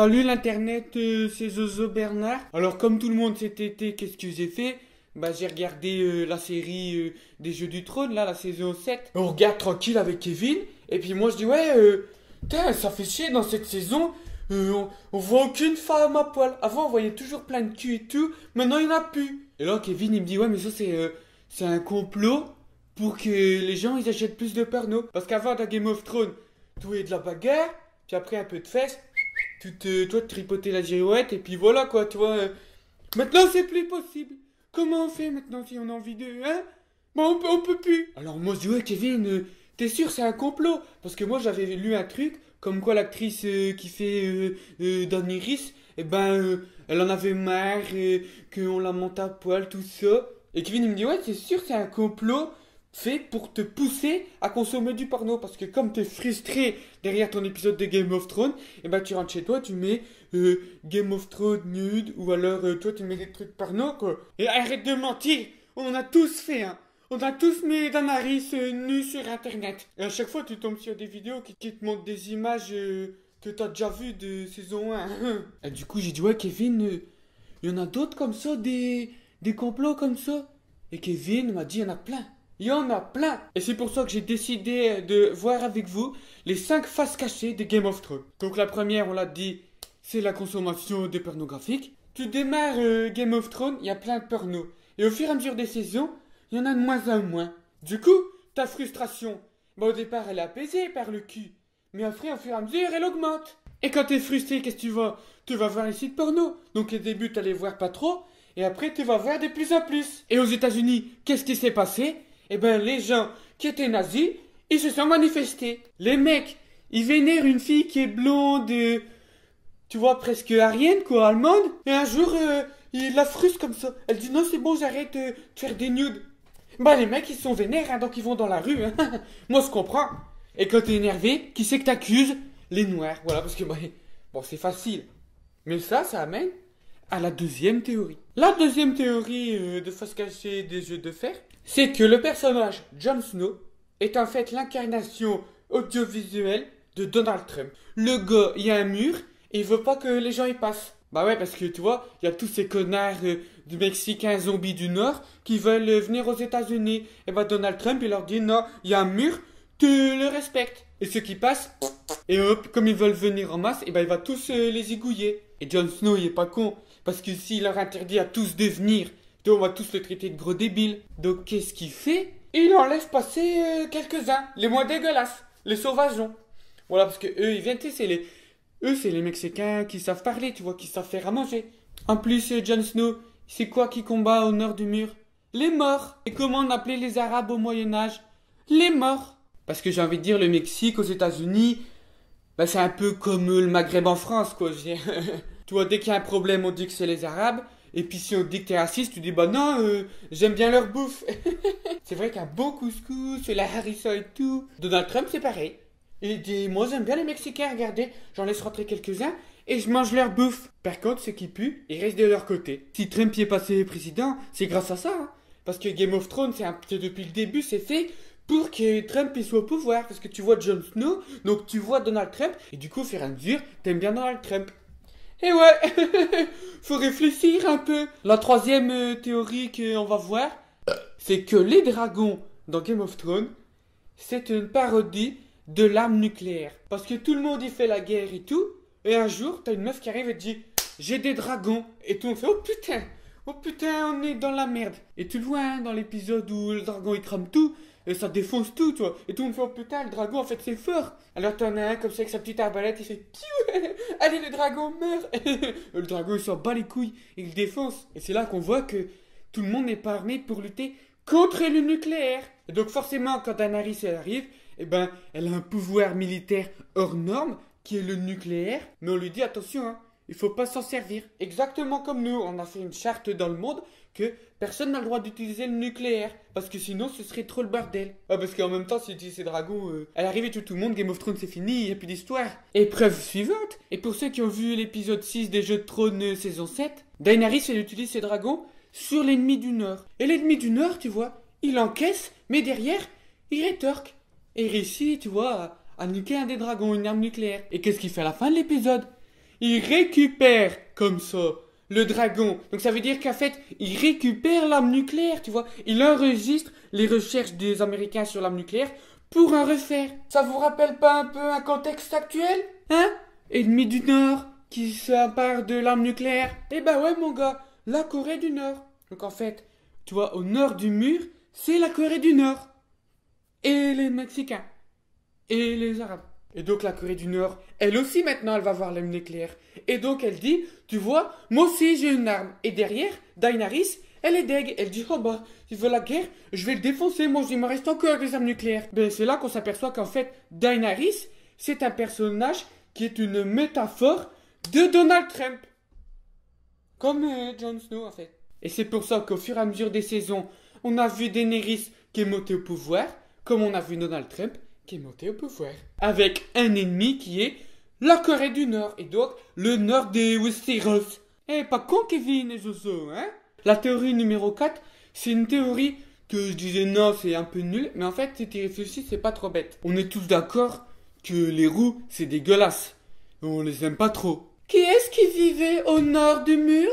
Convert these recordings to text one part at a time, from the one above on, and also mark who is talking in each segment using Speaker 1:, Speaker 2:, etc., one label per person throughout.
Speaker 1: Salut l'internet, c'est Zozo Bernard. Alors comme tout le monde cet été, qu'est-ce que j'ai fait? Bah j'ai regardé la série des Jeux du Trône, là, la saison 7. On regarde tranquille avec Kevin. Et puis moi je dis ouais, putain, ça fait chier dans cette saison. On voit aucune femme à poil. Avant on voyait toujours plein de cul et tout. Maintenant il n'y en a plus. Et là Kevin il me dit ouais mais ça c'est un complot pour que les gens ils achètent plus de porno. Parce qu'avant dans Game of Thrones, tout est de la bagarre. Puis après un peu de fesses. Toi, tu tripotais la girouette et puis voilà quoi, tu vois. Maintenant, c'est plus possible. Comment on fait maintenant si on a envie de... Hein? Bon, on peut plus. Alors moi, je dis, ouais, Kevin, t'es sûr c'est un complot? Parce que moi, j'avais lu un truc, comme quoi l'actrice qui fait Daenerys, eh ben, elle en avait marre, qu'on la monte à poil, tout ça. Et Kevin, il me dit, ouais, c'est sûr c'est un complot fait pour te pousser à consommer du porno. Parce que comme t'es frustré derrière ton épisode de Game of Thrones, et ben tu rentres chez toi, tu mets Game of Thrones nude, ou alors toi tu mets des trucs porno quoi. Et arrête de mentir, on en a tous fait hein. On a tous mis Daenerys nue sur internet. Et à chaque fois tu tombes sur des vidéos qui te montrent des images que t'as déjà vues de saison 1. Et du coup j'ai dit ouais Kevin, il y en a d'autres comme ça, des complots comme ça. Et Kevin m'a dit il y en a plein. Il y en a plein. Et c'est pour ça que j'ai décidé de voir avec vous les 5 faces cachées de Game of Thrones. Donc la première, on l'a dit, c'est la consommation de pornographique. Tu démarres Game of Thrones, il y a plein de porno. Et au fur et à mesure des saisons, il y en a de moins en moins. Du coup, ta frustration, bah au départ, elle est apaisée par le cul. Mais après, au fur et à mesure, elle augmente. Et quand t'es frustré, qu'est-ce que tu vas? Tu vas voir les sites porno. Donc au début, t'allais voir pas trop. Et après, tu vas voir de plus en plus. Et aux États-Unis, qu'est-ce qui s'est passé? Eh ben, les gens qui étaient nazis, ils se sont manifestés. Les mecs, ils vénèrent une fille qui est blonde, tu vois, presque arienne, quoi, allemande. Et un jour, ils la frustrent comme ça. Elle dit non, c'est bon, j'arrête de faire des nudes. Bah, les mecs, ils sont vénères, hein, donc ils vont dans la rue. Hein. Moi, je comprends. Et quand t'es énervé, qui c'est que t'accuses? Les noirs. Voilà, parce que, bon, c'est facile. Mais ça amène à la deuxième théorie. La deuxième théorie de face cachée des jeux de fer, c'est que le personnage Jon Snow est en fait l'incarnation audiovisuelle de Donald Trump. Le gars, il y a un mur et il veut pas que les gens y passent. Bah ouais, parce que tu vois, il y a tous ces connards du Mexicain zombies du Nord qui veulent venir aux États-Unis. Et bah Donald Trump, il leur dit non, il y a un mur, tu le respectes. Et ceux qui passent, et hop, comme ils veulent venir en masse, et bah il va tous les zigouiller. Et Jon Snow, il est pas con, parce que s'il leur interdit à tous de venir, on va tous le traiter de gros débile. Donc qu'est-ce qu'il fait? Il en laisse passer quelques-uns, les moins dégueulasses, les sauvageons. Voilà, parce que eux, ils viennent, tu sais, c'est les Mexicains qui savent parler, tu vois, qui savent faire à manger. En plus, Jon Snow, c'est quoi qui combat au nord du mur? Les morts. Et comment on appelait les Arabes au Moyen-Âge? Les morts. Parce que j'ai envie de dire, le Mexique aux États-Unis, bah, c'est un peu comme le Maghreb en France, quoi. Tu vois, dès qu'il y a un problème, on dit que c'est les Arabes. Et puis si on dit que t'es raciste, tu dis bah non, j'aime bien leur bouffe. C'est vrai qu'un bon couscous, la harissa et tout. Donald Trump c'est pareil. Il dit moi j'aime bien les Mexicains, regardez, j'en laisse rentrer quelques-uns et je mange leur bouffe. Par contre ceux qui puent, ils restent de leur côté. Si Trump y est passé président, c'est grâce à ça. Hein. Parce que Game of Thrones, c'est depuis le début, c'est fait pour que Trump il soit au pouvoir. Parce que tu vois Jon Snow, donc tu vois Donald Trump, et du coup au fur et à mesure, t'aimes bien Donald Trump. Et ouais, faut réfléchir un peu. La troisième théorie qu'on va voir, c'est que les dragons dans Game of Thrones, c'est une parodie de l'arme nucléaire. Parce que tout le monde y fait la guerre et tout, et un jour, t'as une meuf qui arrive et te dit « J'ai des dragons !» Et tout le monde fait « Oh putain, on est dans la merde !» Et tu le vois hein, dans l'épisode où le dragon il crame tout, et ça défonce tout, tu vois. Et tout le monde fait « Oh putain, le dragon en fait c'est fort !» Alors t'en as un comme ça avec sa petite arbalète, il fait « Piou !» Allez, le dragon meurt. Le dragon il s'en bat les couilles, il le défonce. Et c'est là qu'on voit que tout le monde n'est pas armé pour lutter contre le nucléaire. Et donc forcément, quand Daenerys elle arrive, eh ben, elle a un pouvoir militaire hors norme, qui est le nucléaire. Mais on lui dit attention, hein, il faut pas s'en servir. Exactement comme nous, on a fait une charte dans le monde que personne n'a le droit d'utiliser le nucléaire. Parce que sinon, ce serait trop le bordel. Ah, parce qu'en même temps, si tu utilises ces dragons, elle arrive et tue tout le monde, Game of Thrones c'est fini, il n'y a plus d'histoire. Épreuve suivante. Et pour ceux qui ont vu l'épisode 6 des Jeux de Trône saison 7, Daenerys elle utilise ses dragons sur l'ennemi du Nord. Et l'ennemi du Nord, tu vois, il encaisse, mais derrière, il rétorque. Et il réussit, tu vois, à niquer un des dragons, une arme nucléaire. Et qu'est-ce qu'il fait à la fin de l'épisode? il récupère comme ça le dragon. Donc ça veut dire qu'en fait, il récupère l'arme nucléaire, tu vois. Il enregistre les recherches des Américains sur l'arme nucléaire pour en refaire. Ça vous rappelle pas un peu un contexte actuel? Hein? Ennemi du Nord qui s'empare de l'arme nucléaire. Eh ben ouais mon gars, la Corée du Nord. Donc en fait, tu vois, au nord du mur, c'est la Corée du Nord. Et les Mexicains. Et les Arabes. Et donc la Corée du Nord, elle aussi maintenant, elle va voir l'arme nucléaire. Et donc elle dit, tu vois, moi aussi j'ai une arme. Et derrière, Daenerys, elle est deg. Elle dit, oh bah, il veut la guerre, je vais le défoncer, moi il me reste encore des armes nucléaires. Ben c'est là qu'on s'aperçoit qu'en fait, Daenerys, c'est un personnage qui est une métaphore de Donald Trump. Comme Jon Snow en fait. Et c'est pour ça qu'au fur et à mesure des saisons, on a vu Daenerys qui est montée au pouvoir, comme on a vu Donald Trump qui est monté au pouvoir. Avec un ennemi qui est la Corée du Nord, et donc le nord des Westeros. Eh, pas con Kevin et Zozo, hein? La théorie numéro 4, c'est une théorie que je disais non, c'est un peu nul, mais en fait, si tu réfléchis, c'est pas trop bête. On est tous d'accord que les roux, c'est dégueulasse. On les aime pas trop. Qui est-ce qui vivait au nord du mur?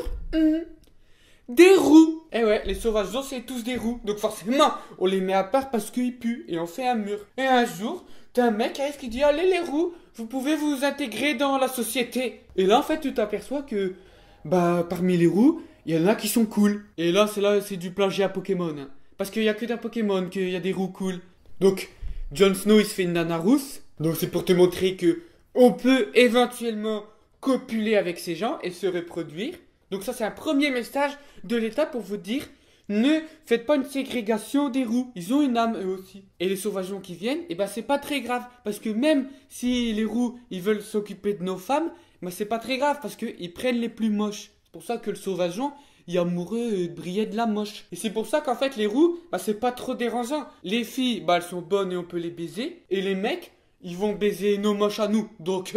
Speaker 1: Des roux. Eh ouais, les sauvageons, c'est tous des roux. Donc forcément, on les met à part parce qu'ils puent et on fait un mur. Et un jour, t'as un mec qui dit, allez les roux, vous pouvez vous intégrer dans la société. Et là, en fait, tu t'aperçois que, bah, parmi les roux, il y en a qui sont cool. Et là, c'est du plagiat Pokémon. Hein. Parce qu'il y a que dans Pokémon qu'il y a des roux cool. Donc, Jon Snow, il se fait une nana rousse. Donc c'est pour te montrer que on peut éventuellement copuler avec ces gens et se reproduire. Donc ça, c'est un premier message de l'État pour vous dire, ne faites pas une ségrégation des roux. Ils ont une âme eux aussi. Et les sauvageons qui viennent, eh ben c'est pas très grave. Parce que même si les roux, ils veulent s'occuper de nos femmes, ben c'est pas très grave parce qu'ils prennent les plus moches. C'est pour ça que le sauvageon, il est amoureux de Briette de la moche. Et c'est pour ça qu'en fait les roux, bah c'est pas trop dérangeant. Les filles, bah elles sont bonnes et on peut les baiser. Et les mecs, ils vont baiser nos moches à nous. Donc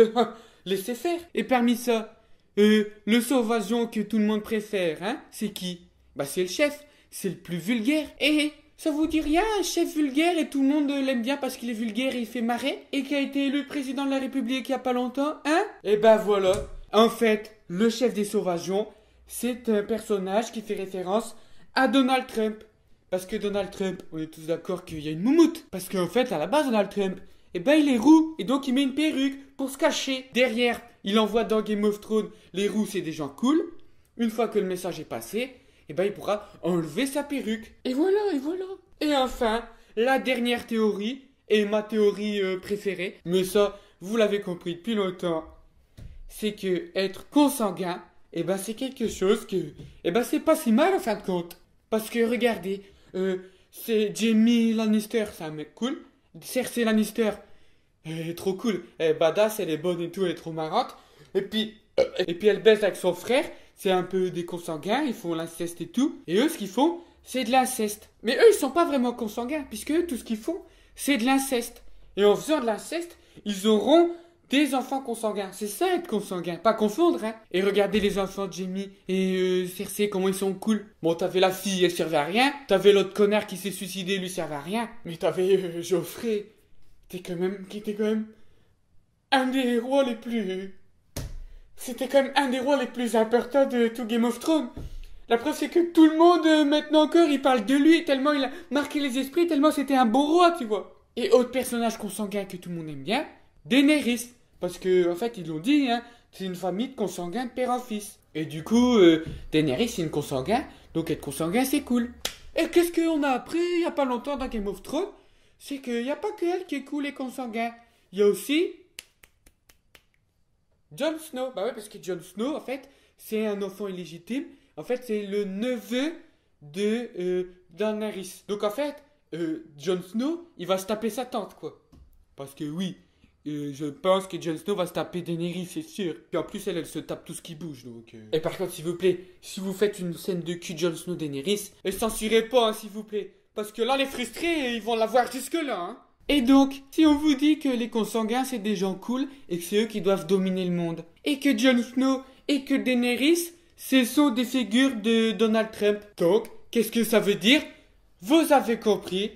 Speaker 1: laissez faire. Et parmi ça, le sauvageon que tout le monde préfère, hein, c'est qui? Bah c'est le chef. C'est le plus vulgaire. Et ça vous dit rien, un chef vulgaire et tout le monde l'aime bien parce qu'il est vulgaire et il fait marrer? Et qui a été élu président de la République il y a pas longtemps, hein? Et ben voilà. En fait, le chef des sauvageons, c'est un personnage qui fait référence à Donald Trump. Parce que Donald Trump, on est tous d'accord qu'il y a une moumoute. Parce qu'en fait, à la base, Donald Trump, eh ben il est roux. Et donc il met une perruque pour se cacher. Derrière, il envoie dans Game of Thrones, les roux c'est des gens cool. Une fois que le message est passé, eh ben il pourra enlever sa perruque. Et voilà, et voilà. Et enfin, la dernière théorie, et ma théorie préférée, mais ça, vous l'avez compris depuis longtemps, c'est que être consanguin, eh ben c'est quelque chose que, eh ben c'est pas si mal en fin de compte. Parce que regardez, c'est Jaime Lannister, c'est un mec cool. Cersei Lannister, elle est trop cool, elle est badass, elle est bonne et tout, elle est trop marrante. Et puis elle baise avec son frère, c'est un peu des consanguins, ils font l'inceste et tout. Et eux, ce qu'ils font, c'est de l'inceste. Mais eux, ils sont pas vraiment consanguins, puisque eux, tout ce qu'ils font, c'est de l'inceste. Et en faisant de l'inceste, ils auront des enfants consanguins. C'est ça être consanguin, pas confondre, hein. Et regardez les enfants de Jaime et Cersei, comment ils sont cool. Bon, t'avais la fille, elle servait à rien. T'avais l'autre connard qui s'est suicidé, lui servait à rien. Mais t'avais Geoffrey, qui était quand même un des rois les plus... C'était quand même un des rois les plus importants de tout Game of Thrones. La preuve, c'est que tout le monde, maintenant encore, il parle de lui, tellement il a marqué les esprits, tellement c'était un beau roi, tu vois. Et autre personnage consanguin que tout le monde aime bien, Daenerys. Parce que, en fait, ils l'ont dit, hein, c'est une famille de consanguins de père en fils. Et du coup, Daenerys, c'est une consanguin, donc être consanguin, c'est cool. Et qu'est-ce qu'on a appris il y a pas longtemps dans Game of Thrones? C'est qu'il n'y a pas que elle qui est cool et consanguin. Il y a aussi Jon Snow. Bah ouais, parce que Jon Snow, en fait, c'est un enfant illégitime. En fait, c'est le neveu de Daenerys. Donc, en fait, Jon Snow, il va se taper sa tante, quoi. Parce que oui, je pense que Jon Snow va se taper Daenerys, c'est sûr. Puis en plus, elle se tape tout ce qui bouge, donc... Et par contre, s'il vous plaît, si vous faites une scène de cul Jon Snow Daenerys, censurez pas, hein, s'il vous plaît. Parce que là, les frustrés, ils vont la voir jusque-là, hein. Et donc, si on vous dit que les consanguins, c'est des gens cool, et que c'est eux qui doivent dominer le monde, et que Jon Snow et que Daenerys, ce sont des figures de Donald Trump. Donc, qu'est-ce que ça veut dire? Vous avez compris,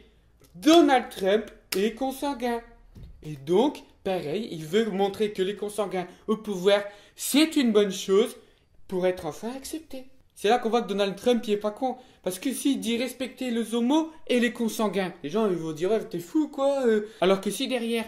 Speaker 1: Donald Trump est consanguin. Et donc, pareil, il veut montrer que les consanguins au pouvoir, c'est une bonne chose pour être enfin accepté. C'est là qu'on voit que Donald Trump, il est pas con. Parce que s'il dit respecter les homos et les consanguins, les gens ils vont dire ouais, t'es fou quoi. Alors que si derrière,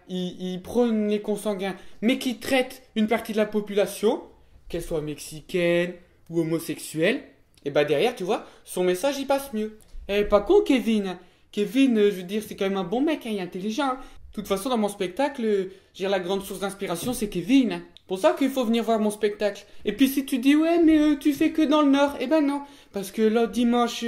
Speaker 1: il prône les consanguins, mais qu'il traite une partie de la population, qu'elle soit mexicaine ou homosexuelle, et derrière, tu vois, son message il passe mieux. Eh, pas con Kevin. Kevin, je veux dire, c'est quand même un bon mec, hein, il est intelligent. De toute façon, dans mon spectacle, la grande source d'inspiration, c'est Kevin. Pour ça qu'il faut venir voir mon spectacle. Et puis si tu dis, ouais, mais tu fais que dans le Nord, eh ben non. Parce que là, dimanche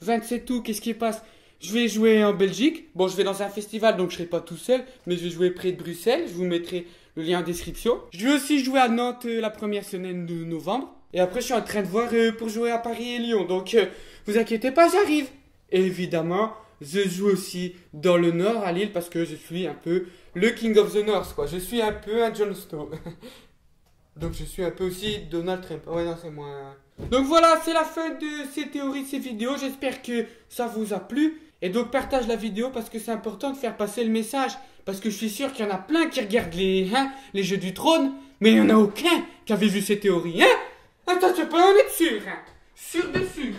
Speaker 1: 27 août, qu'est-ce qui passe? Je vais jouer en Belgique. Bon, je vais dans un festival, donc je serai pas tout seul. Mais je vais jouer près de Bruxelles. Je vous mettrai le lien en description. Je vais aussi jouer à Nantes la première semaine de novembre. Et après, je suis en train de voir pour jouer à Paris et Lyon. Donc, vous inquiétez pas, j'arrive. Et évidemment, je joue aussi dans le Nord, à Lille, parce que je suis un peu le King of the North, quoi. Je suis un peu un Jon Snow. Donc je suis un peu aussi Donald Trump. Oh, ouais, non, c'est moi. Donc voilà, c'est la fin de ces théories, ces vidéos. J'espère que ça vous a plu. Et donc partage la vidéo parce que c'est important de faire passer le message. Parce que je suis sûr qu'il y en a plein qui regardent les Jeux du Trône. Mais il n'y en a aucun qui avait vu ces théories, hein. Attends, tu peux en être sûr, hein. Sûr de sûr.